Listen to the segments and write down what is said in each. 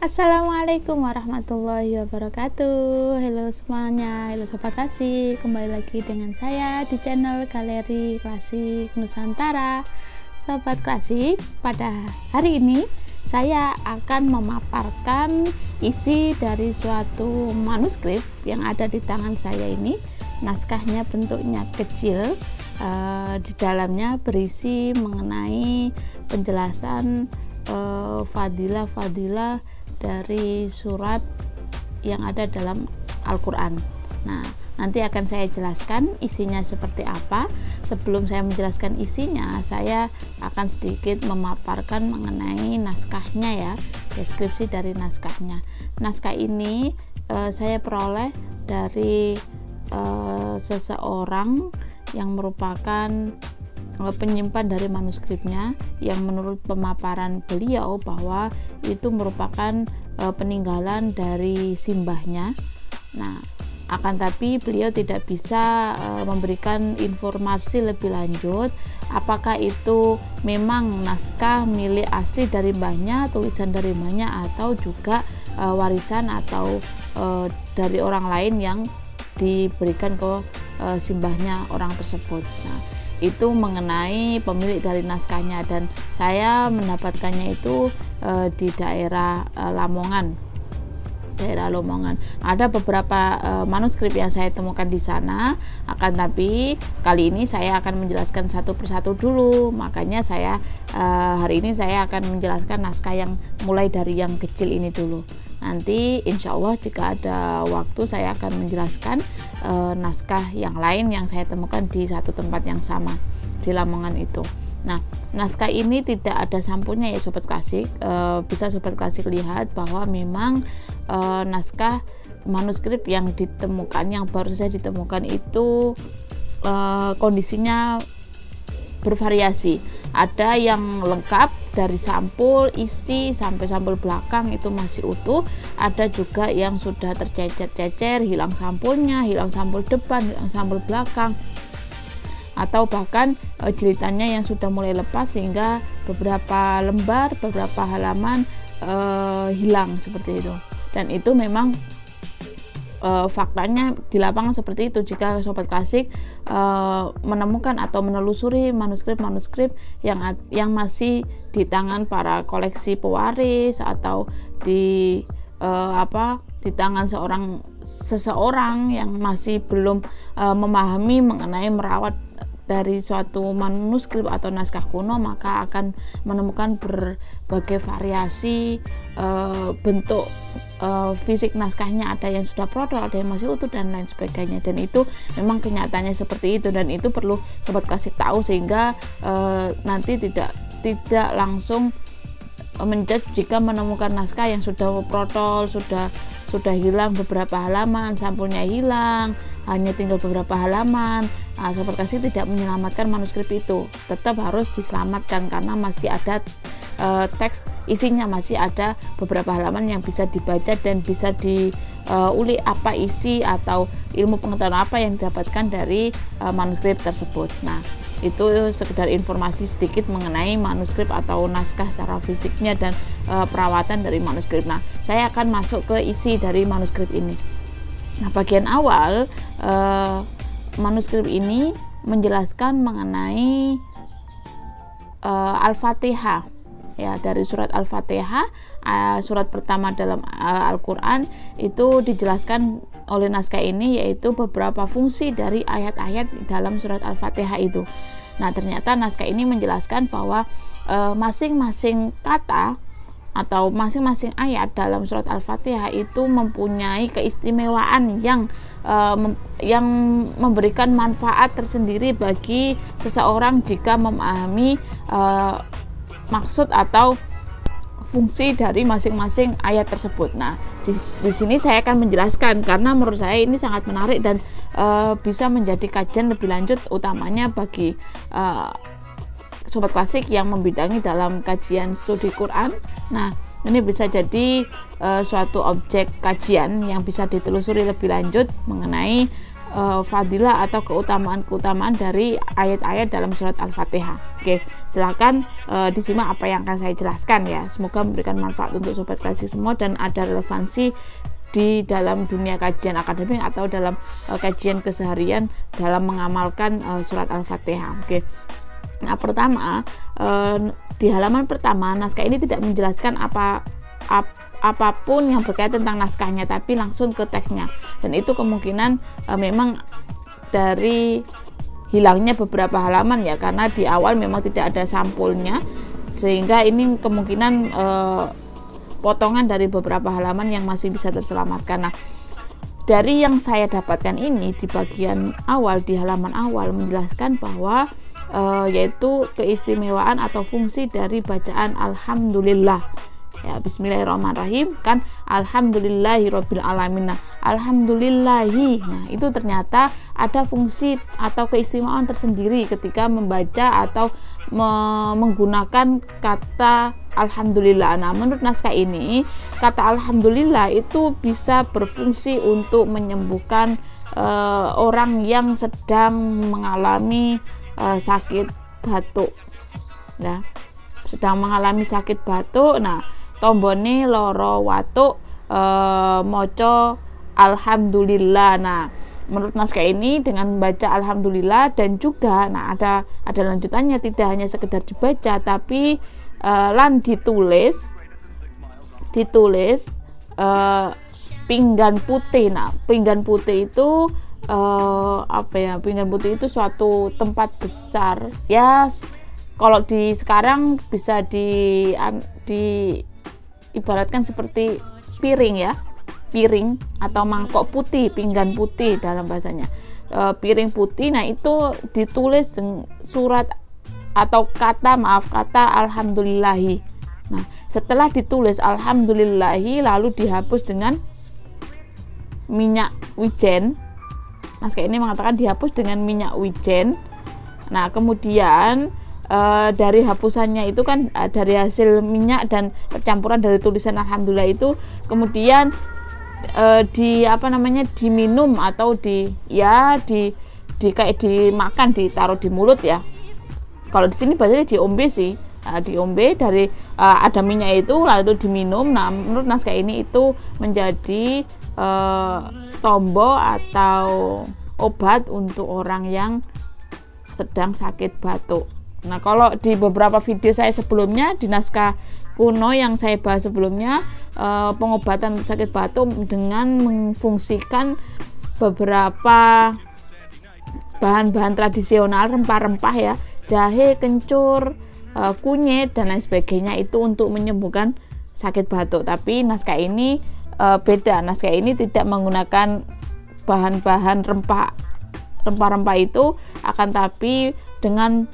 Assalamualaikum warahmatullahi wabarakatuh. Halo semuanya, halo Sobat Klasik. Kembali lagi dengan saya di channel Galeri Klasik Nusantara. Sobat Klasik, pada hari ini saya akan memaparkan isi dari suatu manuskrip yang ada di tangan saya ini. Naskahnya bentuknya kecil, di dalamnya berisi mengenai penjelasan fadilah-fadilah dari surat yang ada dalam Al-Quran. Nah, nanti akan saya jelaskan isinya seperti apa. Sebelum saya menjelaskan isinya, saya akan sedikit memaparkan mengenai naskahnya ya, deskripsi dari naskahnya. Naskah ini saya peroleh dari seseorang yang merupakan penyimpan dari manuskripnya, yang menurut pemaparan beliau bahwa itu merupakan peninggalan dari simbahnya. Nah, akan tapi beliau tidak bisa memberikan informasi lebih lanjut apakah itu memang naskah milik asli dari mbahnya, tulisan dari mbahnya, atau juga warisan atau dari orang lain yang diberikan ke simbahnya orang tersebut. Nah, itu mengenai pemilik dari naskahnya, dan saya mendapatkannya itu di daerah Lamongan. Ada beberapa manuskrip yang saya temukan di sana, akan tapi kali ini saya akan menjelaskan satu persatu dulu. Makanya saya hari ini saya akan menjelaskan naskah yang mulai dari yang kecil ini dulu. Nanti insya Allah jika ada waktu saya akan menjelaskan naskah yang lain yang saya temukan di satu tempat yang sama di Lamongan itu. Nah, naskah ini tidak ada sampulnya ya Sobat Klasik. Bisa Sobat Klasik lihat bahwa memang naskah manuskrip yang ditemukan, yang baru saja ditemukan itu kondisinya bervariasi. Ada yang lengkap dari sampul isi sampai sampul belakang itu masih utuh, ada juga yang sudah tercecer-cecer, hilang sampulnya, hilang sampul depan, hilang sampul belakang, atau bahkan jilitannya yang sudah mulai lepas sehingga beberapa lembar, beberapa halaman hilang seperti itu. Dan itu memang faktanya di lapangan seperti itu. Jika Sobat Klasik menemukan atau menelusuri manuskrip-manuskrip yang masih di tangan para koleksi pewaris atau di tangan seseorang yang masih belum memahami mengenai merawat dari suatu manuskrip atau naskah kuno, maka akan menemukan berbagai variasi bentuk fisik naskahnya. Ada yang sudah prodol, ada yang masih utuh, dan lain sebagainya. Dan itu memang kenyataannya seperti itu, dan itu perlu Sobat Klasik tahu sehingga nanti tidak langsung menjudge jika menemukan naskah yang sudah protol, sudah hilang beberapa halaman, sampulnya hilang, hanya tinggal beberapa halaman. Sobat Klasik tidak menyelamatkan manuskrip itu, tetap harus diselamatkan karena masih ada teks isinya, masih ada beberapa halaman yang bisa dibaca dan bisa diulik apa isi atau ilmu pengetahuan apa yang didapatkan dari manuskrip tersebut. Nah, itu sekedar informasi sedikit mengenai manuskrip atau naskah secara fisiknya dan perawatan dari manuskrip. Nah, saya akan masuk ke isi dari manuskrip ini. Nah, bagian awal manuskrip ini menjelaskan mengenai Al-Fatihah ya, dari surat Al-Fatihah, surat pertama dalam Al-Quran. Itu dijelaskan oleh naskah ini, yaitu beberapa fungsi dari ayat-ayat dalam surat Al-Fatihah itu. Nah, ternyata naskah ini menjelaskan bahwa masing-masing kata atau masing-masing ayat dalam surat Al-Fatihah itu mempunyai keistimewaan yang memberikan manfaat tersendiri bagi seseorang jika memahami maksud atau fungsi dari masing-masing ayat tersebut. Nah, di sini saya akan menjelaskan karena menurut saya ini sangat menarik dan bisa menjadi kajian lebih lanjut, utamanya bagi Sobat Klasik yang membidangi dalam kajian studi Quran. Nah, ini bisa jadi suatu objek kajian yang bisa ditelusuri lebih lanjut mengenai fadilah atau keutamaan-keutamaan dari ayat-ayat dalam surat Al-Fatihah. Oke, silakan disimak apa yang akan saya jelaskan ya. Semoga memberikan manfaat untuk sobat klasik semua dan ada relevansi di dalam dunia kajian akademik atau dalam kajian keseharian dalam mengamalkan surat Al-Fatihah. Oke. Nah, pertama, di halaman pertama naskah ini tidak menjelaskan apapun yang berkaitan tentang naskahnya, tapi langsung ke teksnya, dan itu kemungkinan memang dari hilangnya beberapa halaman ya, karena di awal memang tidak ada sampulnya, sehingga ini kemungkinan potongan dari beberapa halaman yang masih bisa terselamatkan. Nah, dari yang saya dapatkan ini di bagian awal, di halaman awal menjelaskan bahwa yaitu keistimewaan atau fungsi dari bacaan alhamdulillah ya, bismillahirrahmanirrahim kan, alhamdulillahirabbil alamin. Nah, alhamdulillahi, nah itu ternyata ada fungsi atau keistimewaan tersendiri ketika membaca atau menggunakan kata alhamdulillah. Nah, menurut naskah ini kata alhamdulillah itu bisa berfungsi untuk menyembuhkan orang yang sedang mengalami sakit batuk ya, sedang mengalami sakit batuk. Nah, tombone loro watuk moco alhamdulillah. Nah, menurut naskah ini dengan membaca alhamdulillah dan juga ada lanjutannya, tidak hanya sekedar dibaca tapi lan ditulis pinggan putih. Nah, pinggan putih itu pinggan putih itu suatu tempat besar ya, kalau di sekarang bisa diibaratkan seperti piring ya, piring atau mangkok putih, pinggan putih dalam bahasanya, piring putih. Nah, itu ditulis surat atau kata alhamdulillahi. Nah, setelah ditulis alhamdulillahi lalu dihapus dengan minyak wijen. Naskah ini mengatakan dihapus dengan minyak wijen. Nah, kemudian dari hapusannya itu kan dari hasil minyak dan percampuran dari tulisan alhamdulillah itu kemudian diminum atau kayak dimakan, ditaruh di mulut ya. Kalau di sini bahasanya diombe sih. Diombe dari ada minyak itu lalu diminum. Nah, menurut naskah ini itu menjadi tombo atau obat untuk orang yang sedang sakit batuk. Nah, kalau di beberapa video saya sebelumnya di naskah kuno yang saya bahas sebelumnya, pengobatan sakit batuk dengan memfungsikan beberapa bahan-bahan tradisional, rempah-rempah ya, jahe, kencur, kunyit dan lain sebagainya, itu untuk menyembuhkan sakit batuk. Tapi naskah ini beda. Naskah ini tidak menggunakan bahan-bahan rempah-rempah itu, akan tapi dengan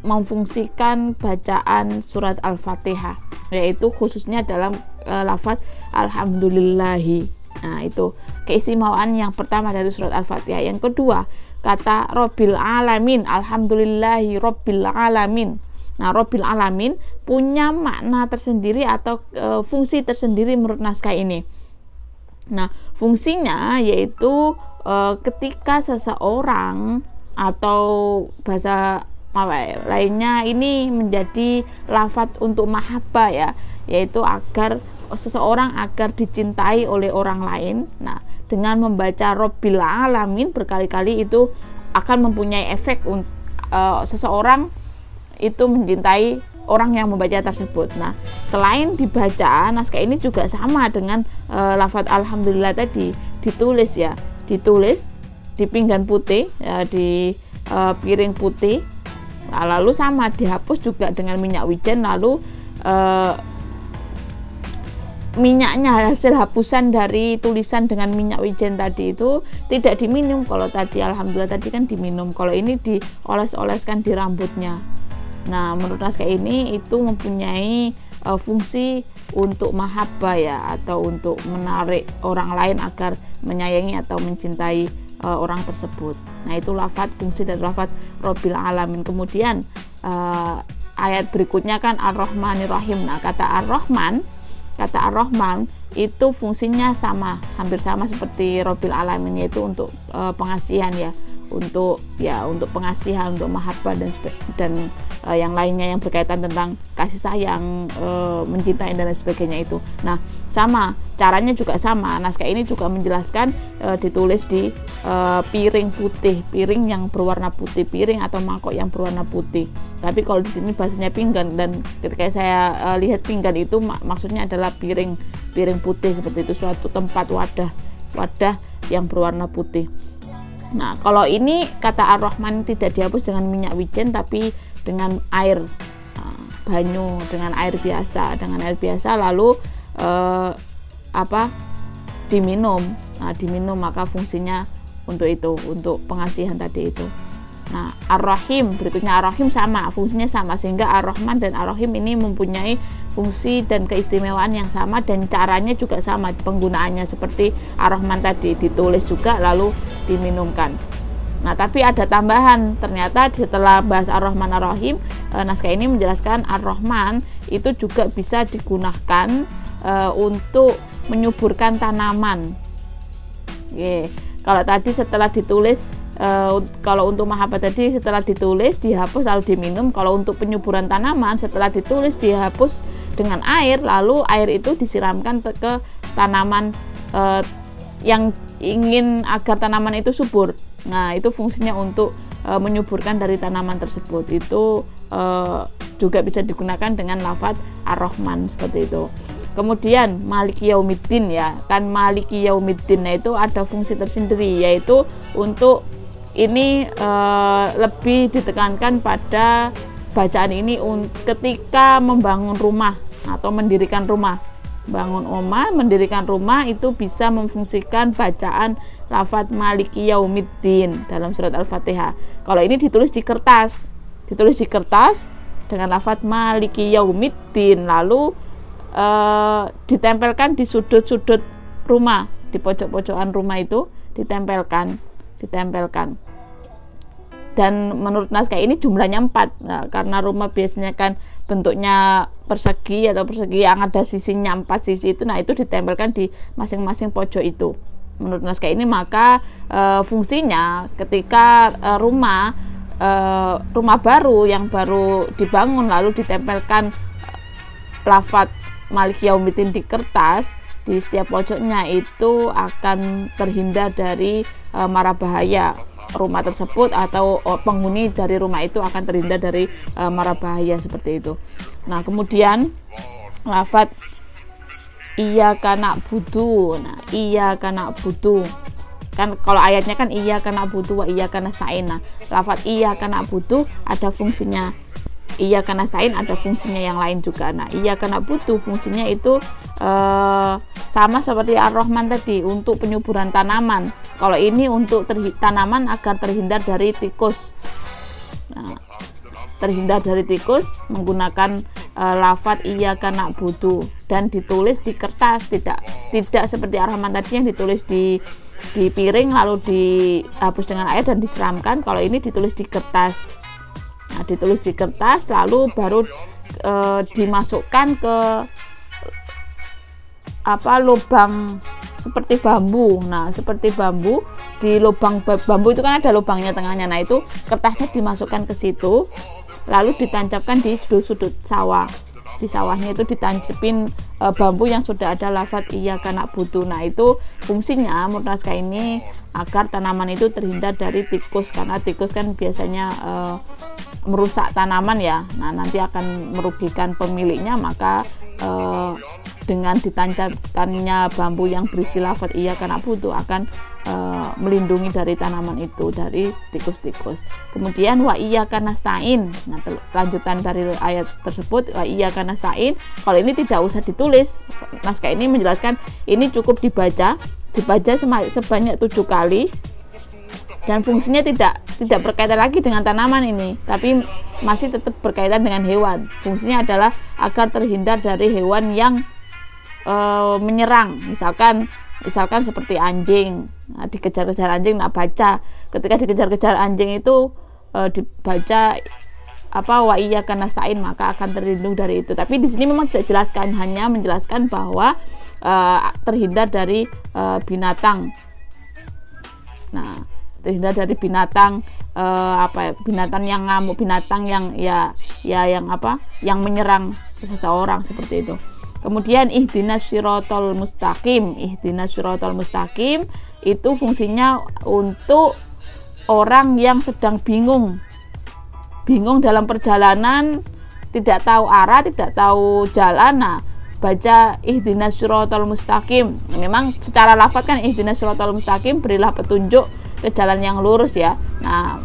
memfungsikan bacaan surat Al-Fatihah, yaitu khususnya dalam lafaz alhamdulillahi. Nah, itu keistimewaan yang pertama dari surat Al-Fatihah. Yang kedua, kata Rabbil Alamin, alhamdulillahi Rabbil Alamin. Nah, Rabbil Alamin punya makna tersendiri atau fungsi tersendiri menurut naskah ini. Nah, fungsinya yaitu ketika seseorang atau bahasa lainnya ini menjadi lafaz untuk mahabbah ya, yaitu agar seseorang agar dicintai oleh orang lain. Nah, dengan membaca Rabbil Alamin berkali-kali itu akan mempunyai efek seseorang itu mencintai orang yang membaca tersebut. Nah, selain dibaca, naskah ini juga sama dengan lafaz alhamdulillah tadi, ditulis di pinggan putih ya, di piring putih. Nah, lalu sama dihapus juga dengan minyak wijen, lalu minyaknya, hasil hapusan dari tulisan dengan minyak wijen tadi itu tidak diminum. Kalau tadi alhamdulillah tadi kan diminum, kalau ini dioles-oleskan di rambutnya. Nah, menurut naskah ini itu mempunyai fungsi untuk mahabbah ya, atau untuk menarik orang lain agar menyayangi atau mencintai orang tersebut. Nah, itu lafaz, fungsi dari lafaz Rabbil Alamin. Kemudian ayat berikutnya kan Ar-Rahmanir Rahim. Nah, kata Ar-Rahman kata Ar-Rahman itu fungsinya sama, hampir sama seperti Rabbil Alamin, yaitu untuk pengasihan ya, untuk pengasihan, untuk mahabbah dan yang lainnya yang berkaitan tentang kasih sayang, mencintai dan lain sebagainya itu. Nah, sama caranya juga sama. Naskah ini juga menjelaskan ditulis di piring putih, piring yang berwarna putih, piring atau mangkok yang berwarna putih. Tapi kalau di sini bahasanya pinggan, dan ketika saya lihat pinggan itu maksudnya adalah piring putih seperti itu, suatu tempat wadah yang berwarna putih. Nah, kalau ini kata Ar-Rahman tidak dihapus dengan minyak wijen tapi dengan air banyu, dengan air biasa, lalu diminum. Nah, diminum maka fungsinya untuk itu, untuk pengasihan tadi itu. Nah, Ar-Rahim berikutnya, Ar-Rahim sama, fungsinya sama, sehingga Ar-Rahman dan Ar-Rahim ini mempunyai fungsi dan keistimewaan yang sama, dan caranya juga sama penggunaannya, seperti Ar-Rahman tadi, ditulis juga lalu diminumkan. Nah, tapi ada tambahan, ternyata setelah bahas Ar-Rahman Ar-Rahim, naskah ini menjelaskan Ar-Rahman itu juga bisa digunakan untuk menyuburkan tanaman. Kalau tadi setelah ditulis, kalau untuk mahabbah tadi setelah ditulis dihapus lalu diminum. Kalau untuk penyuburan tanaman setelah ditulis dihapus dengan air, lalu air itu disiramkan ke tanaman yang ingin agar tanaman itu subur. Nah, itu fungsinya untuk menyuburkan dari tanaman tersebut. Itu juga bisa digunakan dengan lafadz Ar-Rahman seperti itu. Kemudian Maliki Yaumiddin ya, kan Maliki Yaumiddin, nah itu ada fungsi tersendiri, yaitu untuk ini lebih ditekankan pada bacaan ini ketika membangun rumah atau mendirikan rumah. Mendirikan rumah itu bisa memfungsikan bacaan lafadz Maliki Yaumiddin dalam surat Al-Fatihah. Kalau ini ditulis di kertas dengan lafadz Maliki Yaumiddin, lalu ditempelkan di sudut-sudut rumah, di pojok-pojokan rumah itu ditempelkan. Dan menurut naskah ini jumlahnya 4. Nah, karena rumah biasanya kan bentuknya persegi yang ada sisinya 4 sisi itu, nah itu ditempelkan di masing-masing pojok itu. Menurut naskah ini maka fungsinya ketika rumah baru yang baru dibangun lalu ditempelkan lafadz Maliki Yaumiddin di kertas di setiap pojoknya, itu akan terhindar dari mara bahaya rumah tersebut, atau penghuni dari rumah itu akan terhindar dari mara bahaya seperti itu. Nah, kemudian lafadz Iyyaka na'budu. Nah, Iyyaka na'budu kan kalau ayatnya kan Iyyaka na'budu wa iyyaka nasta'in. Nah, lafadz Iyyaka na'budu ada fungsinya, Iyyaka nasta'in ada fungsinya yang lain juga. Nah, Iyyaka na'budu fungsinya itu sama seperti Ar-Rahman tadi untuk penyuburan tanaman. Kalau ini untuk tanaman agar terhindar dari tikus. Nah, terhindar dari tikus menggunakan lafadz Iyyaka na'budu, dan ditulis di kertas, tidak seperti Ar-Rahman tadi yang ditulis di piring lalu dihapus dengan air dan disiramkan. Kalau ini ditulis di kertas. Nah, ditulis di kertas lalu baru dimasukkan ke lubang seperti bambu. Nah, seperti bambu, di lubang bambu itu kan ada lubangnya tengahnya. Nah, itu kertasnya dimasukkan ke situ lalu ditancapkan di sudut-sudut sawah. Di sawahnya itu ditancapin bambu yang sudah ada lafadz Iyyaka na'budu. Nah, itu fungsinya menurut naskah ini agar tanaman itu terhindar dari tikus, karena tikus kan biasanya merusak tanaman ya. Nah, nanti akan merugikan pemiliknya, maka dengan ditancapkannya bambu yang berisi lafadz Iyyaka na'budu akan melindungi dari tanaman itu dari tikus-tikus. Kemudian wa iyyaka nasta'in. Nah, lanjutan dari ayat tersebut wa iyyaka nasta'in, kalau ini tidak usah ditulis. Naskah ini menjelaskan ini cukup dibaca sebanyak 7 kali, dan fungsinya tidak berkaitan lagi dengan tanaman ini, tapi masih tetap berkaitan dengan hewan. Fungsinya adalah agar terhindar dari hewan yang menyerang, misalkan seperti anjing. Nah, dikejar-kejar anjing, nah baca ketika dikejar-kejar anjing itu dibaca wa iyyaka nasta'in, maka akan terlindung dari itu. Tapi di sini memang tidak jelaskan, hanya menjelaskan bahwa terhindar dari binatang. Nah, terhindar dari binatang binatang yang ngamuk, binatang yang yang menyerang seseorang seperti itu. Kemudian ihdinas siratal mustaqim. Ihdinas siratal mustaqim itu fungsinya untuk orang yang sedang bingung dalam perjalanan, tidak tahu arah, tidak tahu jalan. Nah, baca ihdinas siratal mustaqim. Memang secara lafaz kan ihdinas siratal mustaqim, berilah petunjuk ke jalan yang lurus ya. Nah,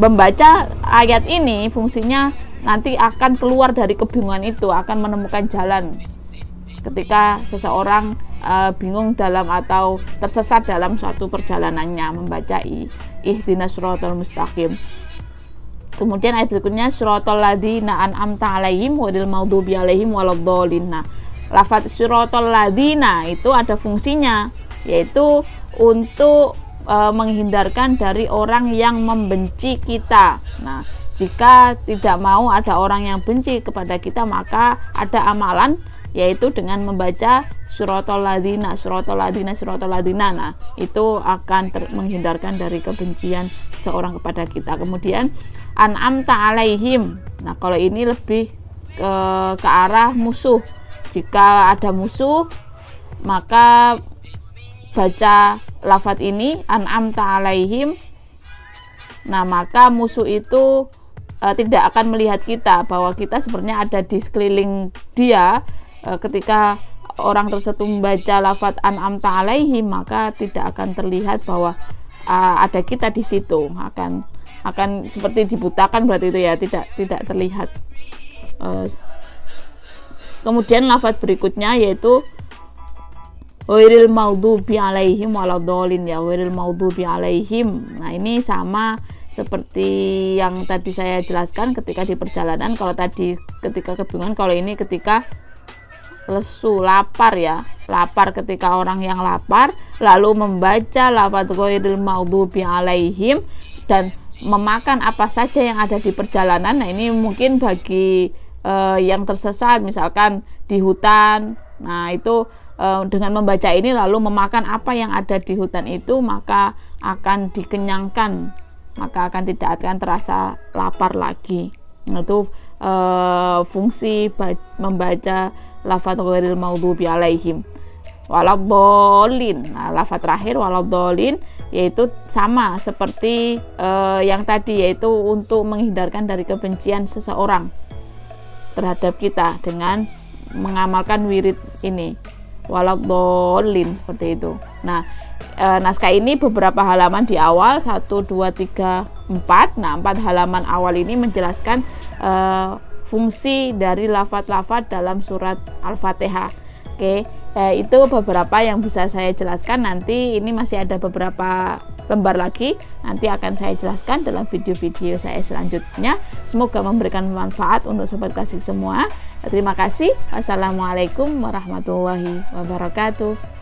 membaca ayat ini fungsinya nanti akan keluar dari kebingungan itu, akan menemukan jalan ketika seseorang bingung dalam atau tersesat dalam suatu perjalanannya, membaca ihdinas siratal mustaqim. Kemudian ayat berikutnya siratal ladzina an'amta 'alaihim ghairil maghdubi 'alaihim waladdallin. Nah, lafaz siratal ladzina itu ada fungsinya, yaitu untuk menghindarkan dari orang yang membenci kita. Nah, jika tidak mau ada orang yang benci kepada kita, maka ada amalan, yaitu dengan membaca siratal ladzina, siratal ladzina, siratal ladzina. Nah, itu akan menghindarkan dari kebencian seorang kepada kita. Kemudian an'amta 'alaihim. Nah, kalau ini lebih ke arah musuh. Jika ada musuh, maka baca lafaz ini an'amta 'alaihim. Nah, maka musuh itu tidak akan melihat kita, bahwa kita sebenarnya ada di sekeliling dia. Ketika orang tersebut membaca lafaz an'amta 'alaihim, maka tidak akan terlihat bahwa ada kita di situ, akan seperti dibutakan, berarti itu ya, tidak terlihat. Kemudian lafaz berikutnya yaitu ghairil maghdubi 'alaihim waladdallin ya, ghairil maghdubi 'alaihim. Nah, ini sama seperti yang tadi saya jelaskan ketika di perjalanan. Kalau tadi ketika kebingungan, kalau ini ketika lesu, lapar ya, lapar, ketika orang yang lapar lalu membaca lafaz ghairil maghdubi 'alaihim dan memakan apa saja yang ada di perjalanan. Nah, ini mungkin bagi yang tersesat, misalkan di hutan. Nah, itu dengan membaca ini lalu memakan apa yang ada di hutan itu, maka akan dikenyangkan, maka tidak akan terasa lapar lagi. Nah, itu fungsi membaca lafaz ghairil maghdubi 'alaihim waladdallin. Nah, lafaz terakhir waladdallin yaitu sama seperti yang tadi, yaitu untuk menghindarkan dari kebencian seseorang terhadap kita dengan mengamalkan wirid ini waladdallin, seperti itu. Nah, naskah ini beberapa halaman di awal, 1, 2, 3, 4. Nah, 4 halaman awal ini menjelaskan fungsi dari lafaz-lafaz dalam surat Al-Fatihah. Oke, itu beberapa yang bisa saya jelaskan. Nanti ini masih ada beberapa lembar lagi, nanti akan saya jelaskan dalam video-video saya selanjutnya. Semoga memberikan manfaat untuk sobat klasik semua. Terima kasih. Wassalamualaikum warahmatullahi wabarakatuh.